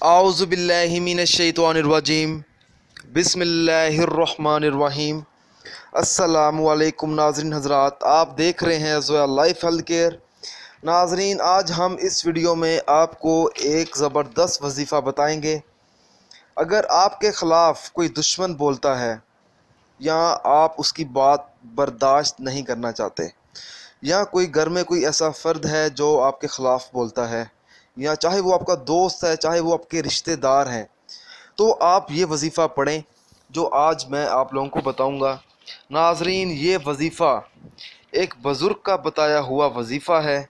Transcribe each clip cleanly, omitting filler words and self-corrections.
आऊज़ु बिल्लाहि मिनश्शैतानिर्रजीम बिस्मिल्लाहिर्रहमानिर्रहीम। अस्सलामु अलैकुम नाज़रीन हज़रात, आप देख रहे हैं ज़ोया लाइफ हेल्थ केयर। नाज़रीन, आज हम इस वीडियो में आपको एक ज़बरदस्त वजीफ़ा बताएंगे। अगर आपके ख़िलाफ़ कोई दुश्मन बोलता है या आप उसकी बात बर्दाश्त नहीं करना चाहते, या कोई घर में कोई ऐसा फ़र्द है जो आपके ख़िलाफ़ बोलता है, या चाहे वो आपका दोस्त है, चाहे वो आपके रिश्तेदार हैं, तो आप ये वजीफ़ा पढ़ें जो आज मैं आप लोगों को बताऊंगा। नाज़रीन, ये वजीफ़ा एक बुज़ुर्ग का बताया हुआ वजीफ़ा है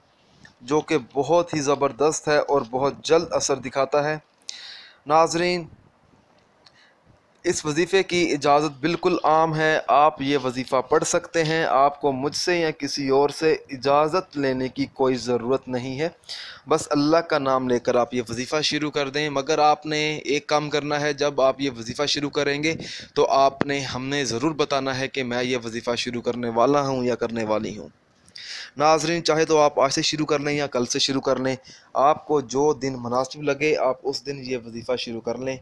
जो कि बहुत ही ज़बरदस्त है और बहुत जल्द असर दिखाता है। नाज़रीन, इस वजीफ़े की इजाज़त बिल्कुल आम है, आप ये वजीफ़ा पढ़ सकते हैं। आपको मुझसे या किसी और से इजाज़त लेने की कोई ज़रूरत नहीं है, बस अल्लाह का नाम लेकर आप ये वजीफ़ा शुरू कर दें। मगर आपने एक काम करना है, जब आप ये वजीफ़ा शुरू करेंगे तो आपने हमें ज़रूर बताना है कि मैं ये वजीफ़ा शुरू करने वाला हूँ या करने वाली हूँ। नाज़रीन, चाहे तो आप आज से शुरू कर लें या कल से शुरू कर लें, आपको जो दिन मुनासिब लगे आप उस दिन ये वजीफ़ा शुरू कर लें।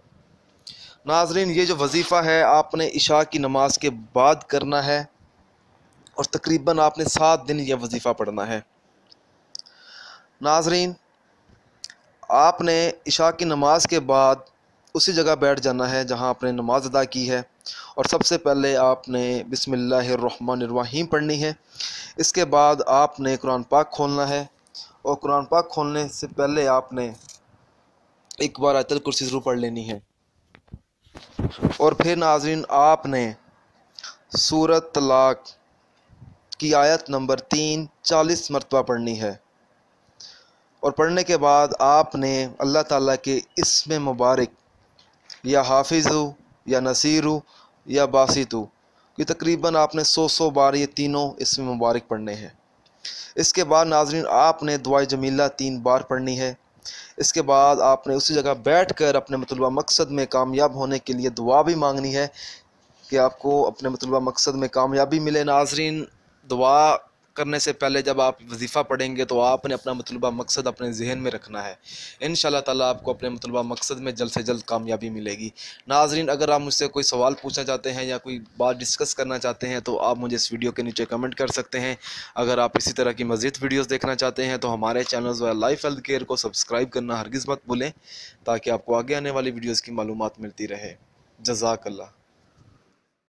नाज़रीन, ये जो वजीफ़ा है आपने इशा की नमाज के बाद करना है और तकरीबन आपने 7 दिन यह वजीफ़ा पढ़ना है। नाज़रीन, आपने इशा की नमाज के बाद उसी जगह बैठ जाना है जहां आपने नमाज अदा की है, और सबसे पहले आपने बिस्मिल्लाहिर्रहमानिर्रहीम पढ़नी है। इसके बाद आपने कुरान पाक खोलना है, और कुरान पाक खोलने से पहले आपने एक बार आयतुल कुर्सी ज़रूर पढ़ लेनी है। और फिर नाज़रीन, आपने सूरत तलाक की आयत नंबर 3 40 मरतबा पढ़नी है, और पढ़ने के बाद आपने अल्लाह ताला के इस्म मुबारक या हाफिज़ु या नसीरु या बासितु कि तकरीबन आपने 100 बार ये तीनों इस्म मुबारक पढ़ने हैं। इसके बाद नाज़रीन, आपने दुआए जमीला 3 बार पढ़नी है। इसके बाद आपने उसी जगह बैठकर अपने मतलूबा मकसद में कामयाब होने के लिए दुआ भी मांगनी है कि आपको अपने मतलूबा मकसद में कामयाबी मिले। नाज़रीन, दुआ करने से पहले जब आप वजीफ़ा पढ़ेंगे तो आपने अपना मतलूबा मकसद अपने जहन में रखना है। इंशाअल्लाह ताला आपको अपने मतलूबा मकसद में जल्द से जल्द कामयाबी मिलेगी। नाज़रीन, अगर आप मुझसे कोई सवाल पूछना चाहते हैं या कोई बात डिस्कस करना चाहते हैं तो आप मुझे इस वीडियो के नीचे कमेंट कर सकते हैं। अगर आप इसी तरह की मज़ीद वीडियोज़ देखना चाहते हैं तो हमारे channel Zoya life health care को सब्सक्राइब करना हरगिज़ मत भूलें, ताकि आपको आगे आने वाली वीडियोज़ की मालूमात मिलती रहे। जज़ाकल्लाह।